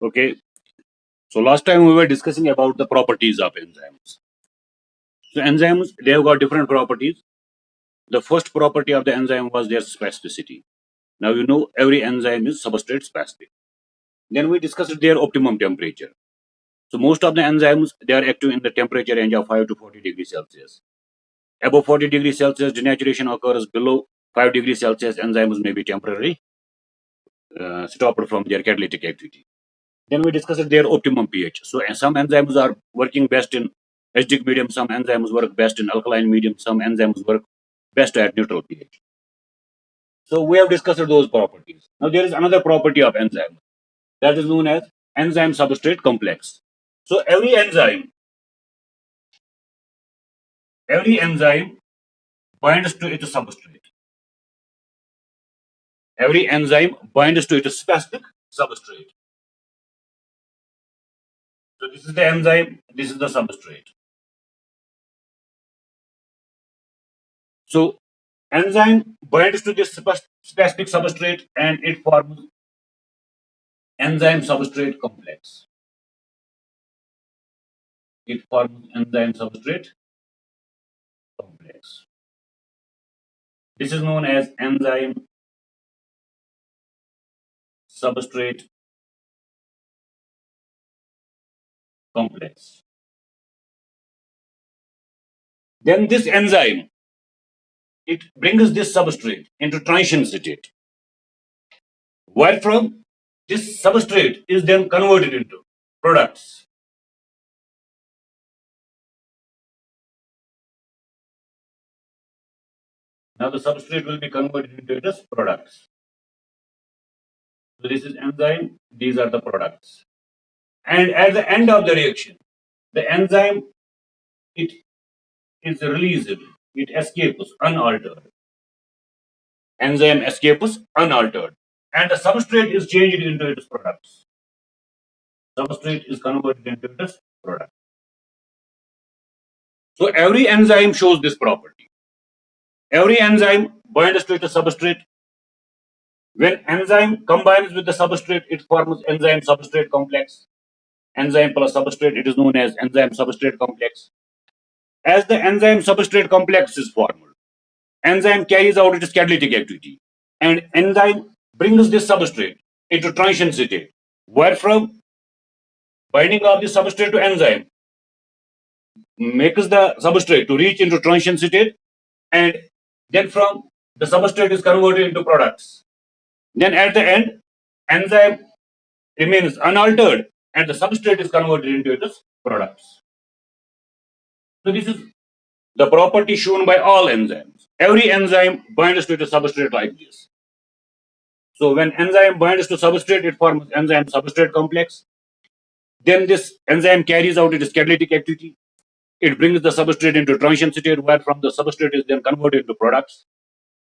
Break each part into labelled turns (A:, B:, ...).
A: Okay. So last time we were discussing about the properties of enzymes. So enzymes, they have got different properties. The first property of the enzyme was their specificity. Now you know every enzyme is substrate specific. Then we discussed their optimum temperature. So most of the enzymes, they are active in the temperature range of 5 to 40 degrees Celsius. Above 40 degrees Celsius, denaturation occurs. Below 5 degrees Celsius, enzymes may be temporarily stopped from their catalytic activity. Then we discussed their optimum pH. So some enzymes are working best in acidic medium, some enzymes work best in alkaline medium, some enzymes work best at neutral pH. So we have discussed those properties. Now there is another property of enzyme that is known as enzyme substrate complex. So every enzyme binds to its substrate. Every enzyme binds to its specific substrate. So this is the enzyme, this is the substrate. So enzyme binds to this specific substrate and it forms enzyme substrate complex. It forms enzyme substrate complex. This is known as enzyme substrate complex. Then this enzyme, it brings this substrate into transition state, where from this substrate is then converted into products. Now the substrate will be converted into its products. So this is enzyme, these are the products. And at the end of the reaction, the enzyme, it is released, it escapes unaltered. Enzyme escapes unaltered. And the substrate is changed into its products. Substrate is converted into its product. So every enzyme shows this property. Every enzyme binds to its substrate. When enzyme combines with the substrate, it forms enzyme substrate complex. Enzyme plus substrate, it is known as enzyme substrate complex. As the enzyme substrate complex is formed, enzyme carries out its catalytic activity, and enzyme brings this substrate into transition state, where from binding of the substrate to enzyme makes the substrate to reach into transition state, and then from the substrate is converted into products. Then at the end, enzyme remains unaltered and the substrate is converted into its products. So this is the property shown by all enzymes. Every enzyme binds to its substrate like this. So when enzyme binds to substrate, it forms enzyme substrate complex. Then this enzyme carries out its catalytic activity. It brings the substrate into transition state, where from the substrate is then converted into products.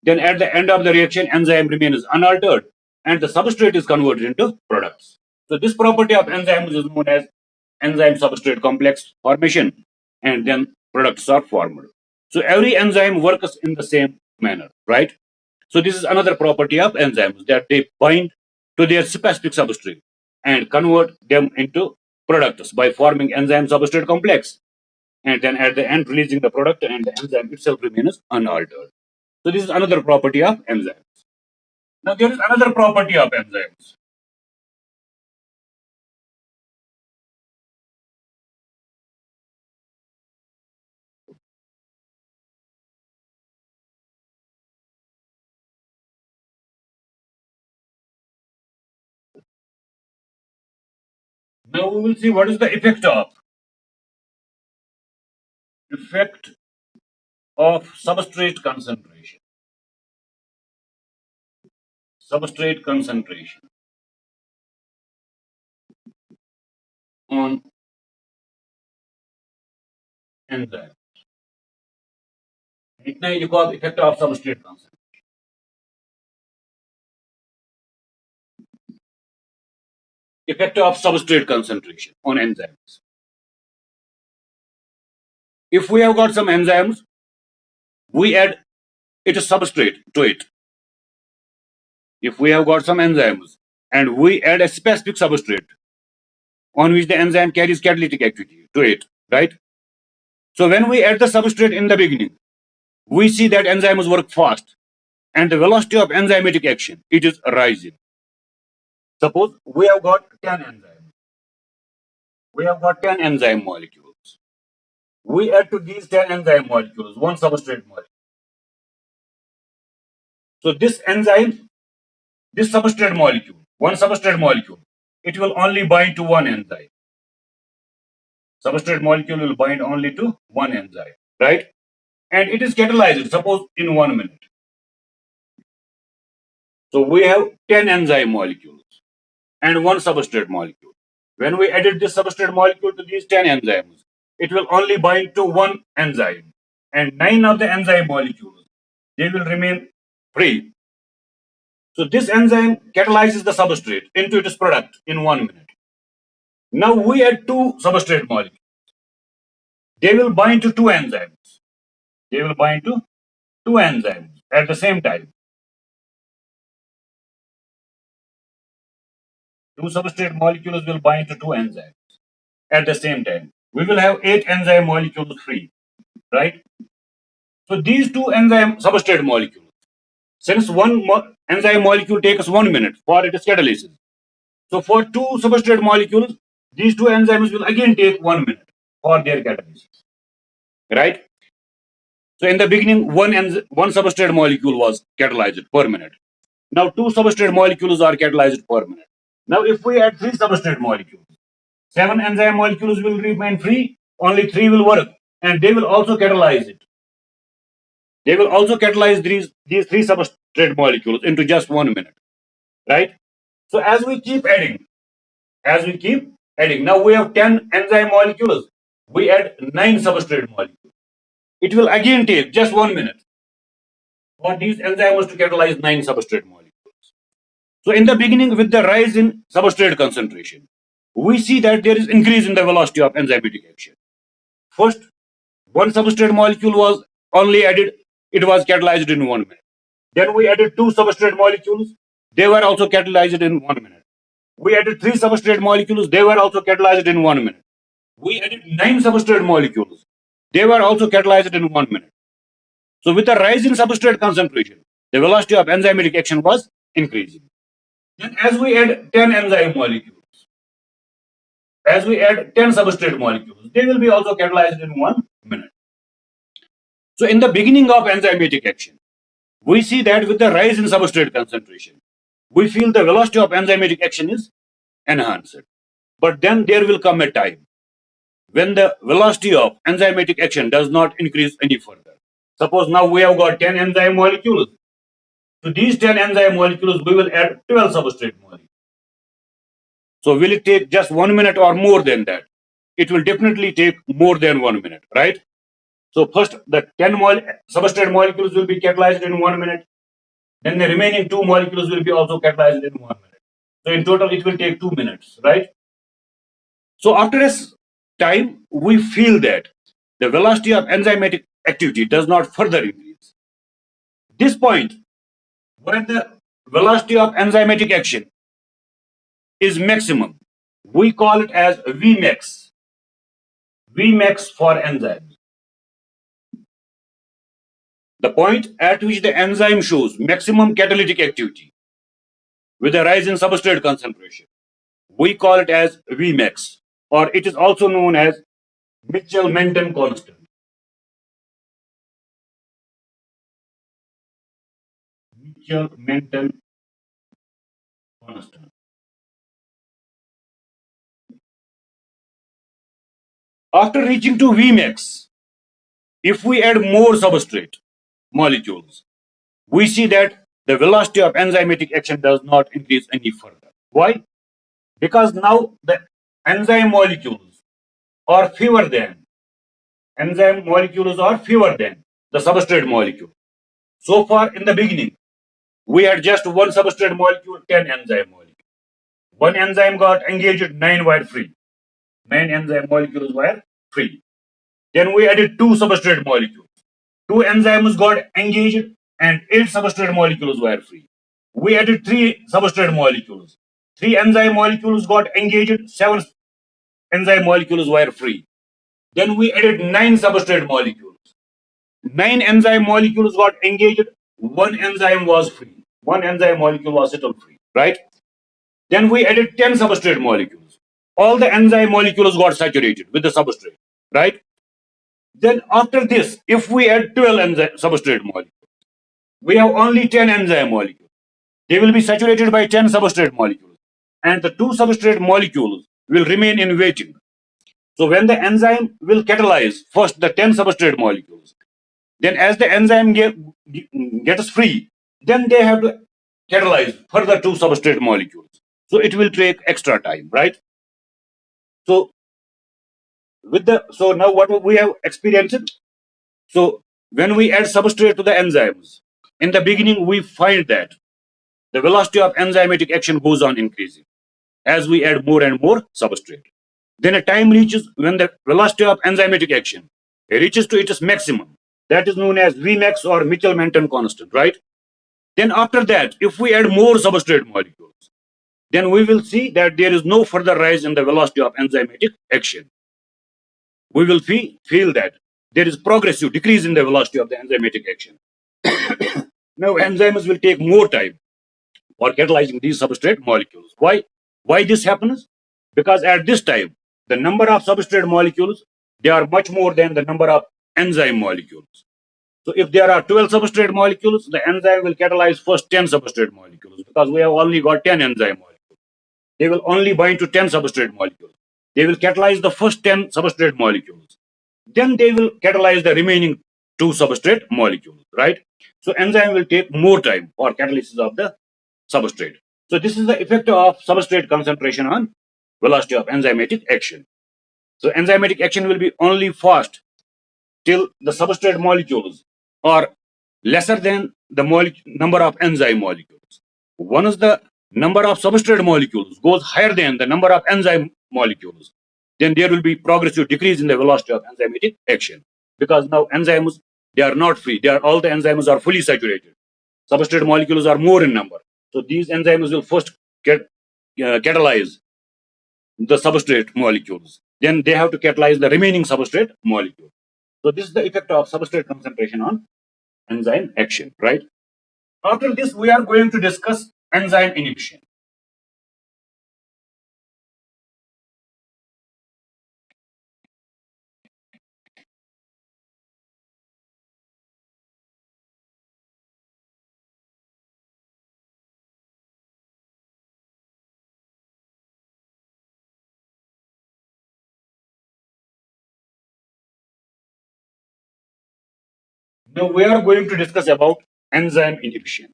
A: Then at the end of the reaction, enzyme remains unaltered and the substrate is converted into products. So this property of enzymes is known as enzyme substrate complex formation, and then products are formed. So every enzyme works in the same manner, right? So this is another property of enzymes, that they bind to their specific substrate and convert them into products by forming enzyme substrate complex, and then at the end releasing the product, and the enzyme itself remains unaltered. So this is another property of enzymes. Now there is another property of enzymes. Now we will see what is the effect of substrate concentration. Substrate concentration on enzyme. इतना ही लिखो आप effect of substrate concentration. Effect of substrate concentration on enzymes. If we have got some enzymes, we add its substrate to it. If we have got some enzymes and we add a specific substrate on which the enzyme carries catalytic activity to it, right? So when we add the substrate in the beginning, we see that enzymes work fast and the velocity of enzymatic action, it is rising. Suppose we have got 10 enzymes. We have got 10 enzyme molecules. We add to these 10 enzyme molecules one substrate molecule. So this enzyme, this substrate molecule, one substrate molecule, it will only bind to one enzyme. Substrate molecule will bind only to one enzyme, right? And it is catalyzed, suppose in 1 minute. So we have 10 enzyme molecules and one substrate molecule. When we added this substrate molecule to these 10 enzymes, it will only bind to one enzyme. And 9 of the enzyme molecules, they will remain free. So this enzyme catalyzes the substrate into its product in 1 minute. Now we add two substrate molecules. They will bind to two enzymes. They will bind to two enzymes at the same time. Two substrate molecules will bind to two enzymes at the same time. We will have 8 enzyme molecules free, right? So these two enzyme substrate molecules, since one enzyme molecule takes 1 minute for its catalysis, so for two substrate molecules, these two enzymes will again take 1 minute for their catalysis, right? So in the beginning, one substrate molecule was catalyzed per minute. Now two substrate molecules are catalyzed per minute. Now if we add 3 substrate molecules, 7 enzyme molecules will remain free, only 3 will work, and they will also catalyze it. They will also catalyze these 3 substrate molecules into just 1 minute, right? So as we keep adding, now we have 10 enzyme molecules, we add 9 substrate molecules. It will again take just 1 minute for these enzymes to catalyze 9 substrate molecules. So in the beginning, with the rise in substrate concentration, we see that there is increase in the velocity of enzymatic action. First, one substrate molecule was only added, it was catalyzed in 1 minute. Then we added 2 substrate molecules, they were also catalyzed in 1 minute. We added 3 substrate molecules, they were also catalyzed in 1 minute. We added 9 substrate molecules, they were also catalyzed in 1 minute. So with the rise in substrate concentration, the velocity of enzymatic action was increasing. Then as we add 10 enzyme molecules, as we add 10 substrate molecules, they will be also catalyzed in 1 minute. So in the beginning of enzymatic action, we see that with the rise in substrate concentration, we feel the velocity of enzymatic action is enhanced. But then there will come a time when the velocity of enzymatic action does not increase any further. Suppose now we have got 10 enzyme molecules. To these 10 enzyme molecules, we will add 12 substrate molecules. So will it take just 1 minute or more than that? It will definitely take more than 1 minute, right? So first the 10 substrate molecules will be catalyzed in 1 minute. Then the remaining 2 molecules will be also catalyzed in 1 minute. So in total, it will take 2 minutes, right? So after a time, we feel that the velocity of enzymatic activity does not further increase. This point, where the velocity of enzymatic action is maximum, we call it as Vmax. Vmax for enzymes. The point at which the enzyme shows maximum catalytic activity with a rise in substrate concentration, we call it as Vmax, or it is also known as Mitchell-Menton constant. Mitchell-Menton constant. After reaching to Vmax, if we add more substrate molecules, we see that the velocity of enzymatic action does not increase any further. Why? Because now the enzyme molecules are fewer than the substrate molecule. So far in the beginning, we had just one substrate molecule, 10 enzyme molecules. One enzyme got engaged, 9 were free. 9 enzyme molecules were free. Then we added 2 substrate molecules. 2 enzymes got engaged and 8 substrate molecules were free. We added 3 substrate molecules. 3 enzyme molecules got engaged, 7 enzyme molecules were free. Then we added 9 substrate molecules. 9 enzyme molecules got engaged, one enzyme was free. One enzyme molecule was still free, right? Then we added 10 substrate molecules. All the enzyme molecules got saturated with the substrate, right? Then after this, if we add 12 enzyme substrate molecules, we have only 10 enzyme molecules. They will be saturated by 10 substrate molecules. And the 2 substrate molecules will remain in waiting. So when the enzyme will catalyze first the 10 substrate molecules, then as the enzyme gets free, then they have to catalyze further 2 substrate molecules. So it will take extra time, right? So so now what we have experienced. So when we add substrate to the enzymes, in the beginning we find that the velocity of enzymatic action goes on increasing as we add more and more substrate. Then a time reaches when the velocity of enzymatic action reaches to its maximum. That is known as Vmax or Mitchell-Menton constant, right? Then after that, if we add more substrate molecules, then we will see that there is no further rise in the velocity of enzymatic action. We will feel that there is progressive decrease in the velocity of the enzymatic action. Now enzymes will take more time for catalyzing these substrate molecules. Why? Why this happens? Because at this time, the number of substrate molecules, they are much more than the number of enzyme molecules. So if there are 12 substrate molecules, the enzyme will catalyze first 10 substrate molecules because we have only got 10 enzyme molecules. They will only bind to 10 substrate molecules. They will catalyze the first 10 substrate molecules. Then they will catalyze the remaining 2 substrate molecules, right? So enzyme will take more time for catalysis of the substrate. So this is the effect of substrate concentration on velocity of enzymatic action. So enzymatic action will be only fast till the substrate molecules are lesser than the number of enzyme molecules. Once the number of substrate molecules goes higher than the number of enzyme molecules, then there will be progressive decrease in the velocity of enzymatic action because now enzymes, they are not free. All the enzymes are fully saturated. Substrate molecules are more in number. So these enzymes will first catalyze the substrate molecules. Then they have to catalyze the remaining substrate molecule. So this is the effect of substrate concentration on enzyme action, right? After this, we are going to discuss enzyme inhibition. Now we are going to discuss about enzyme inhibition.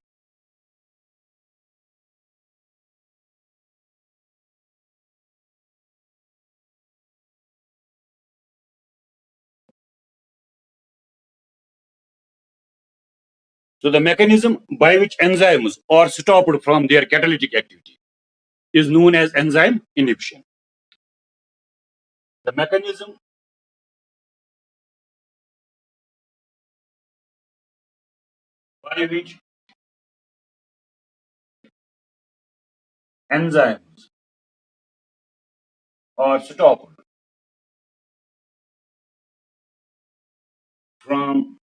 A: So the mechanism by which enzymes are stopped from their catalytic activity is known as enzyme inhibition. The mechanism by which enzymes are stopped from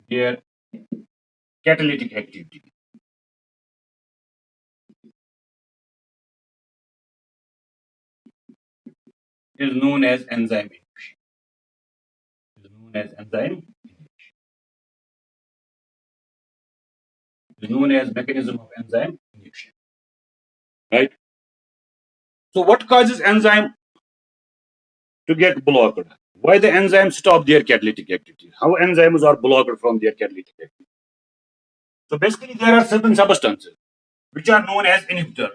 A: their catalytic activity is known as enzyme inhibition. Is known as enzyme inhibition. Is known as mechanism of enzyme inhibition. Right? So what causes enzyme to get blocked? Why the enzymes stop their catalytic activity? How enzymes are blocked from their catalytic activity? So basically there are certain substances which are known as inhibitor.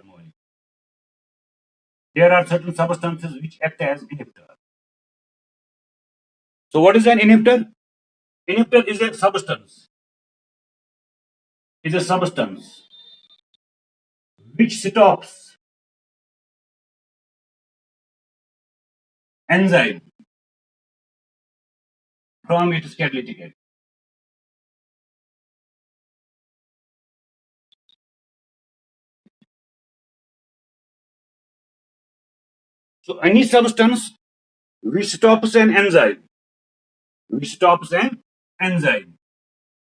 A: There are certain substances which act as inhibitor. So what is an inhibitor? Inhibitor is a substance. Is a substance which stops enzyme from its catalytic activity. So any substance which stops an enzyme,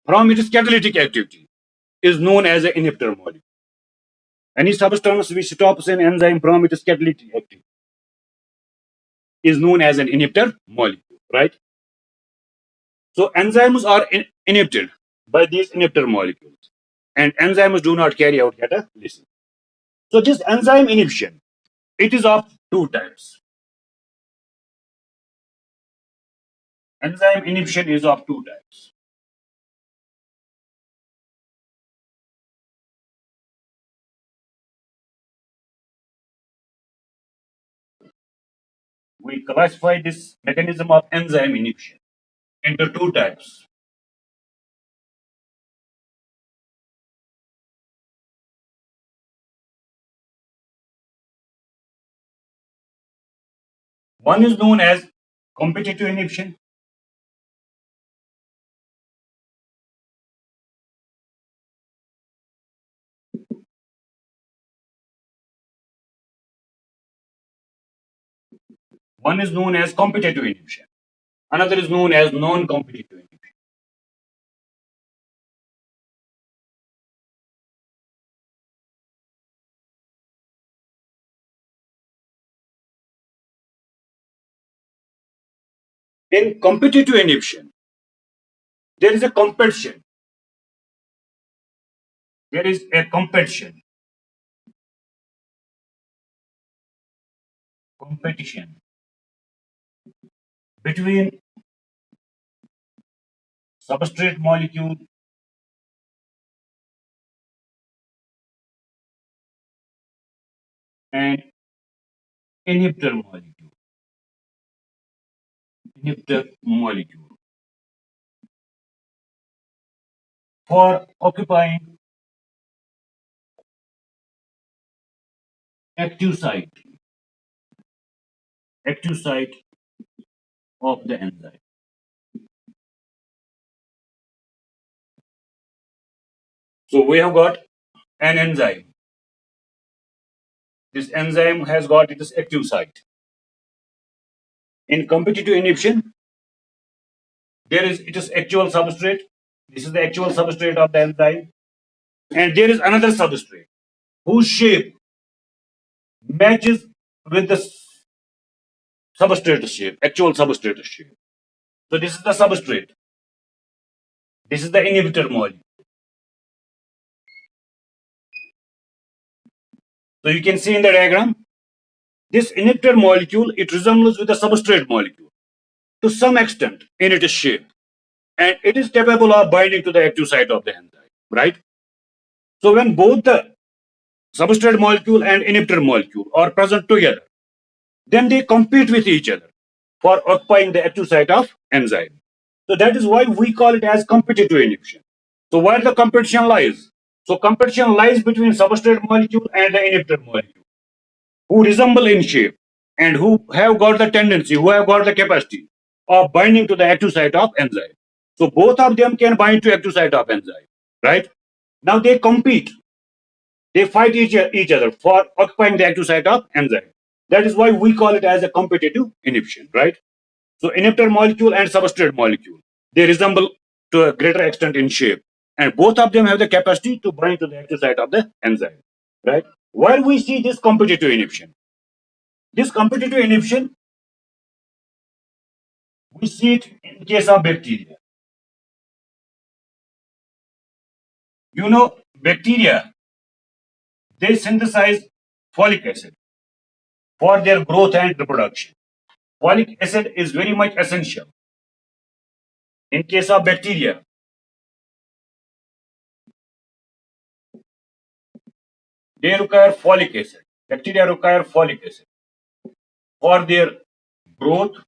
A: from its catalytic activity is known as an inhibitor molecule. Any substance which stops an enzyme from its catalytic activity is known as an inhibitor molecule, right? So enzymes are inhibited by these inhibitor molecules, and enzymes do not carry out catalysis. So this enzyme inhibition, it is of two types. Enzyme inhibition is of two types. We classify this mechanism of enzyme inhibition into two types. One is known as competitive inhibition. One is known as competitive inhibition. Another is known as non-competitive inhibition. In competitive inhibition, there is a competition. There is a competition between substrate molecule and inhibitor molecule. For occupying active site, active site of the enzyme. So we have got an enzyme. This enzyme has got its active site. In competitive inhibition, there is its actual substrate. This is the actual substrate of the enzyme. And there is another substrate whose shape matches with the substrate shape, actual substrate shape. So this is the substrate. This is the inhibitor molecule. So you can see in the diagram, this inhibitor molecule, it resembles with the substrate molecule to some extent in its shape. And it is capable of binding to the active site of the enzyme, right? So when both the substrate molecule and inhibitor molecule are present together, then they compete with each other for occupying the active site of enzyme. So that is why we call it as competitive inhibition. So where the competition lies? So competition lies between substrate molecule and the inhibitor molecule, who resemble in shape and who have got the tendency, who have got the capacity of binding to the active site of enzyme. So both of them can bind to active site of enzyme, right? Now they compete, they fight each other for occupying the active site of enzyme. That is why we call it as a competitive inhibition, right? So inhibitor molecule and substrate molecule, they resemble to a greater extent in shape, and both of them have the capacity to bind to the active site of the enzyme, right? Where we see this competitive inhibition? This competitive inhibition, we see it in case of bacteria. You know, bacteria, they synthesize folic acid for their growth and reproduction. Folic acid is very much essential. In case of bacteria, they require folic acid. Bacteria require folic acid for their growth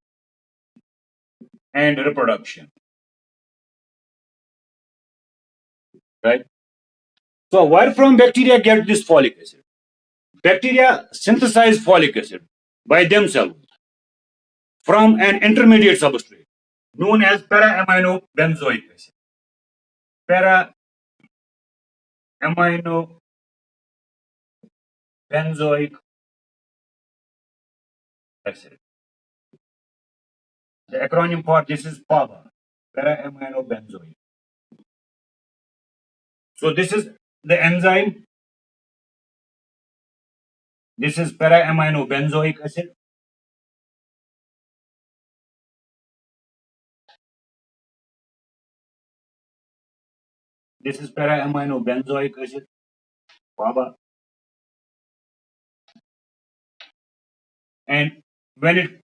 A: and reproduction, right? So where from bacteria get this folic acid? Bacteria synthesize folic acid by themselves from an intermediate substrate known as para-amino-benzoic acid. Para-amino-benzoic acid. The acronym for this is PABA, para-aminobenzoic. So this is the enzyme. This is para-aminobenzoic acid. This is para-aminobenzoic acid, PABA. And when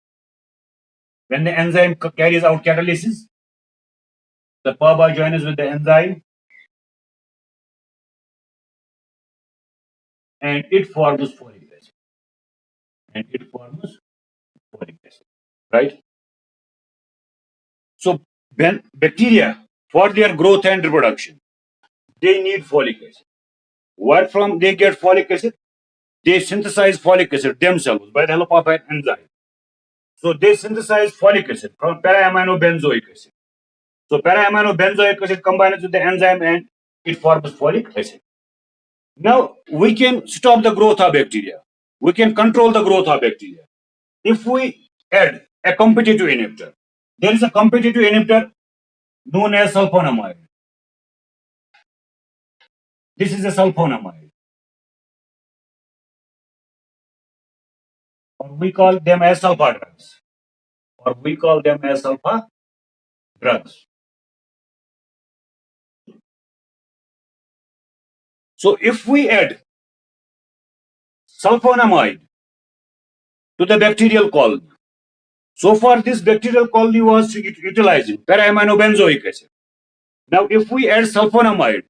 A: the enzyme carries out catalysis, the PABA joins with the enzyme and it forms folic acid. Right? So when bacteria, for their growth and reproduction, they need folic acid. Where from they get folic acid? They synthesize folic acid themselves by the help of an enzyme. So they synthesize folic acid from para-aminobenzoic acid. So para-aminobenzoic acid combines with the enzyme and it forms folic acid. Now we can stop the growth of bacteria. We can control the growth of bacteria if we add a competitive inhibitor. There is a competitive inhibitor known as sulfonamide. This is a sulfonamide. Or we call them as sulfa drugs. So if we add sulfonamide to the bacterial colony, so far this bacterial colony was utilizing para-aminobenzoic acid. Now if we add sulfonamide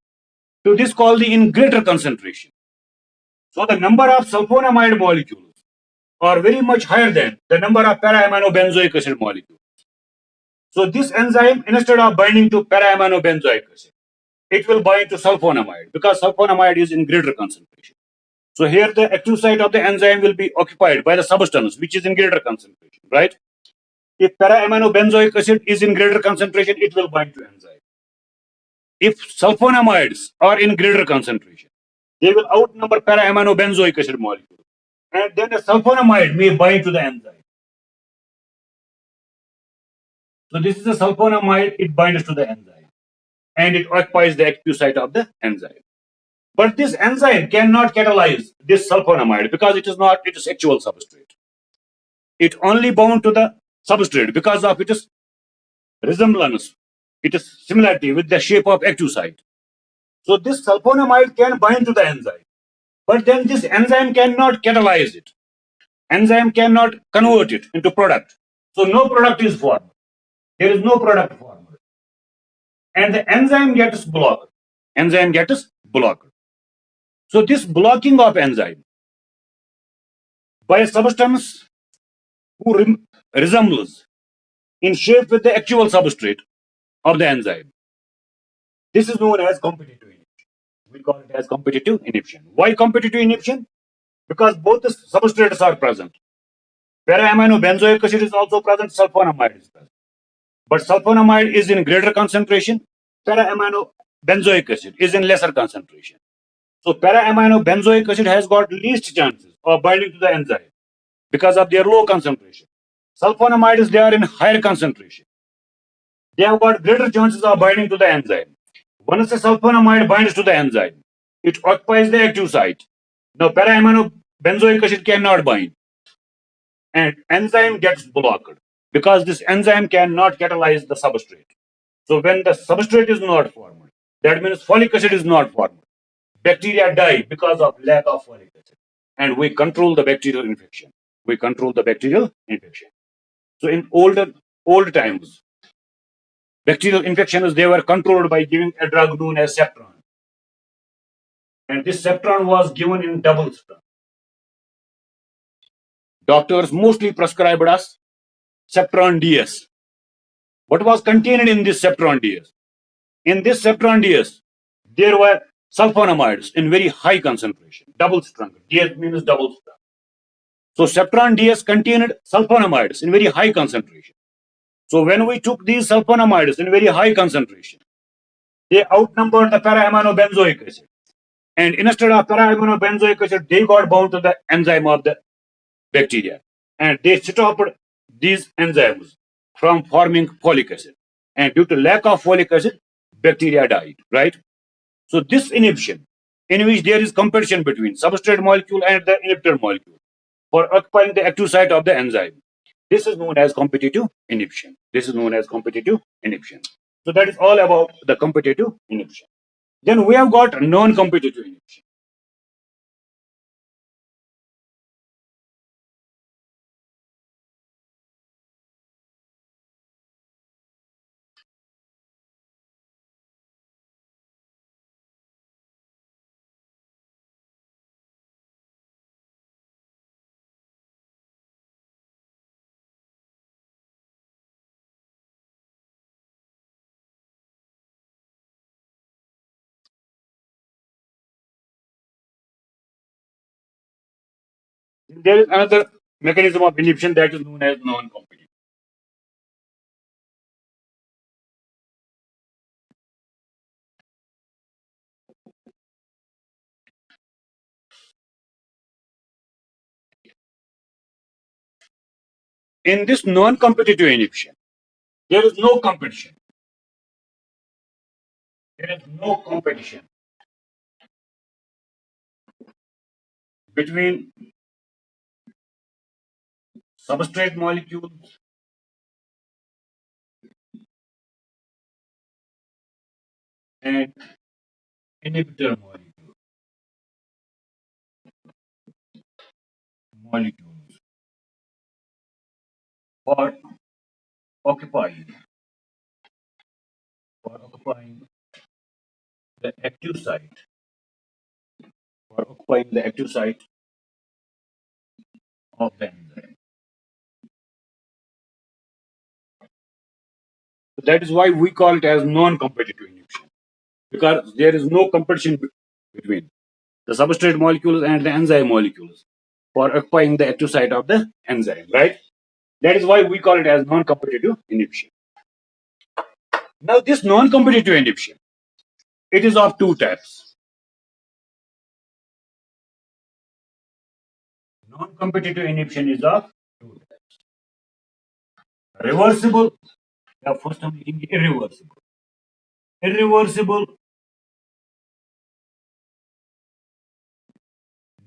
A: to this colony in greater concentration, so the number of sulfonamide molecules are very much higher than the number of para-aminobenzoic acid molecules. So this enzyme, instead of binding to para-aminobenzoic acid, it will bind to sulfonamide because sulfonamide is in greater concentration. So here the active site of the enzyme will be occupied by the substance which is in greater concentration, right? If para-aminobenzoic acid is in greater concentration, it will bind to enzyme. If sulfonamides are in greater concentration, they will outnumber para-aminobenzoic acid molecule. And then the sulfonamide may bind to the enzyme. So this is a sulfonamide, it binds to the enzyme. And it occupies the active site of the enzyme. But this enzyme cannot catalyze this sulfonamide because it is actual substrate. It only bound to the substrate because of its resemblance, its similarity with the shape of active site. So this sulfonamide can bind to the enzyme, but then this enzyme cannot catalyze it. Enzyme cannot convert it into product. So no product is formed. There is no product formed. And the enzyme gets blocked. So this blocking of enzyme by a substance who resembles in shape with the actual substrate of the enzyme. This is known as competitive inhibition. We call it as competitive inhibition. Why competitive inhibition? Because both the substrates are present. Para-aminobenzoic acid is also present, sulfonamide is present. But sulfonamide is in greater concentration, para-aminobenzoic acid is in lesser concentration. So para-aminobenzoic acid has got least chances of binding to the enzyme because of their low concentration. Sulfonamides, they are in higher concentration. They have got greater chances of binding to the enzyme. Once the sulfonamide binds to the enzyme, it occupies the active site. Now para-aminobenzoic acid cannot bind. And enzyme gets blocked because this enzyme cannot catalyze the substrate. So when the substrate is not formed, that means folic acid is not formed. Bacteria die because of lack of folic acid. And we control the bacterial infection. So in old times, bacterial infections, they were controlled by giving a drug known as Septron. And this Septron was given in double strength. Doctors mostly prescribed us Septron DS. What was contained in this Septron DS? In this Septron DS, there were sulfonamides in very high concentration, double strength. DS means double strength. So Septron DS contained sulfonamides in very high concentration. So when we took these sulfonamides in very high concentration, they outnumbered the para-aminobenzoic acid. And instead of para-aminobenzoic acid, they got bound to the enzyme of the bacteria. and they stopped these enzymes from forming folic acid. And due to lack of folic acid, bacteria died, right? So this inhibition, in which there is competition between substrate molecule and the inhibitor molecule for occupying the active site of the enzyme. This is known as competitive inhibition. This is known as competitive inhibition. So that is all about the competitive inhibition. Then we have got non-competitive inhibition. There is another mechanism of inhibition that is known as non-competitive. In this non-competitive inhibition, there is no competition. There is no competition between substrate molecules and inhibitor molecules for occupying occupying the active site occupying the active site of the enzyme. So that is why we call it as non-competitive inhibition, because there is no competition between the substrate molecules and the enzyme molecules for occupying the active site of the enzyme, right? That is why we call it as non-competitive inhibition. Now, this non-competitive inhibition, it is of two types. Non-competitive inhibition is of two types. Reversible, first I'm taking irreversible. Irreversible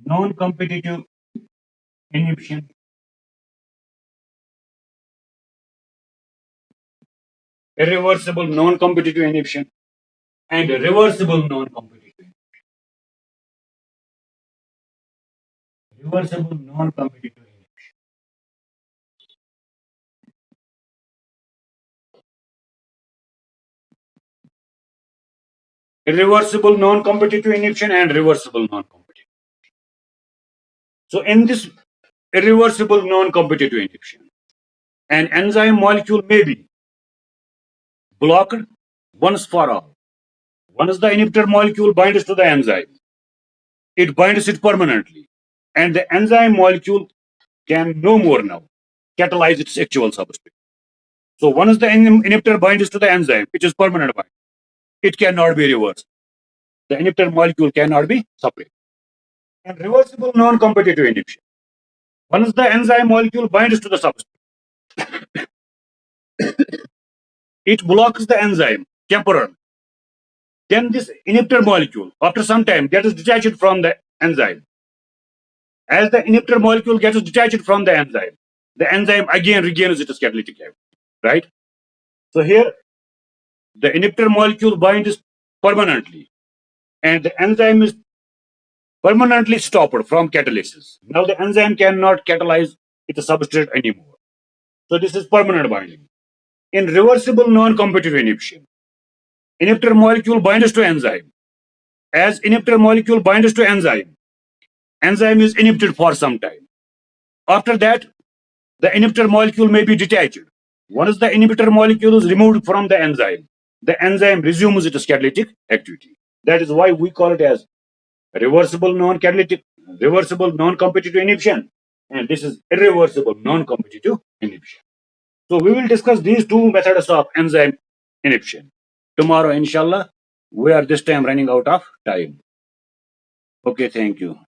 A: non-competitive inhibition. Irreversible non-competitive inhibition and reversible non-competitive. Reversible non-competitive inhibition. Irreversible non-competitive inhibition and reversible non-competitive. So in this irreversible non-competitive inhibition, an enzyme molecule may be blocked once for all. Once the inhibitor molecule binds to the enzyme, it binds it permanently, and the enzyme molecule can no more now catalyze its actual substrate. So once the inhibitor binds to the enzyme, which is permanent bind, it cannot be reversed. The inhibitor molecule cannot be separated. And reversible non-competitive inhibition. Once the enzyme molecule binds to the substrate, it blocks the enzyme temporarily. Then this inhibitor molecule, after some time, gets detached from the enzyme. As the inhibitor molecule gets detached from the enzyme again regains its catalytic activity, right? So here, the inhibitor molecule binds permanently, and the enzyme is permanently stopped from catalysis. Now the enzyme cannot catalyze its substrate anymore. So this is permanent binding. In reversible non-competitive inhibition, inhibitor molecule binds to enzyme. As inhibitor molecule binds to enzyme is inhibited for some time. After that, the inhibitor molecule may be detached. Once the inhibitor molecule is removed from the enzyme resumes its catalytic activity. That is why we call it as reversible non-competitive inhibition, and this is irreversible non-competitive inhibition. So we will discuss these two methods of enzyme inhibition tomorrow, inshallah. We are this time running out of time. Okay, thank you.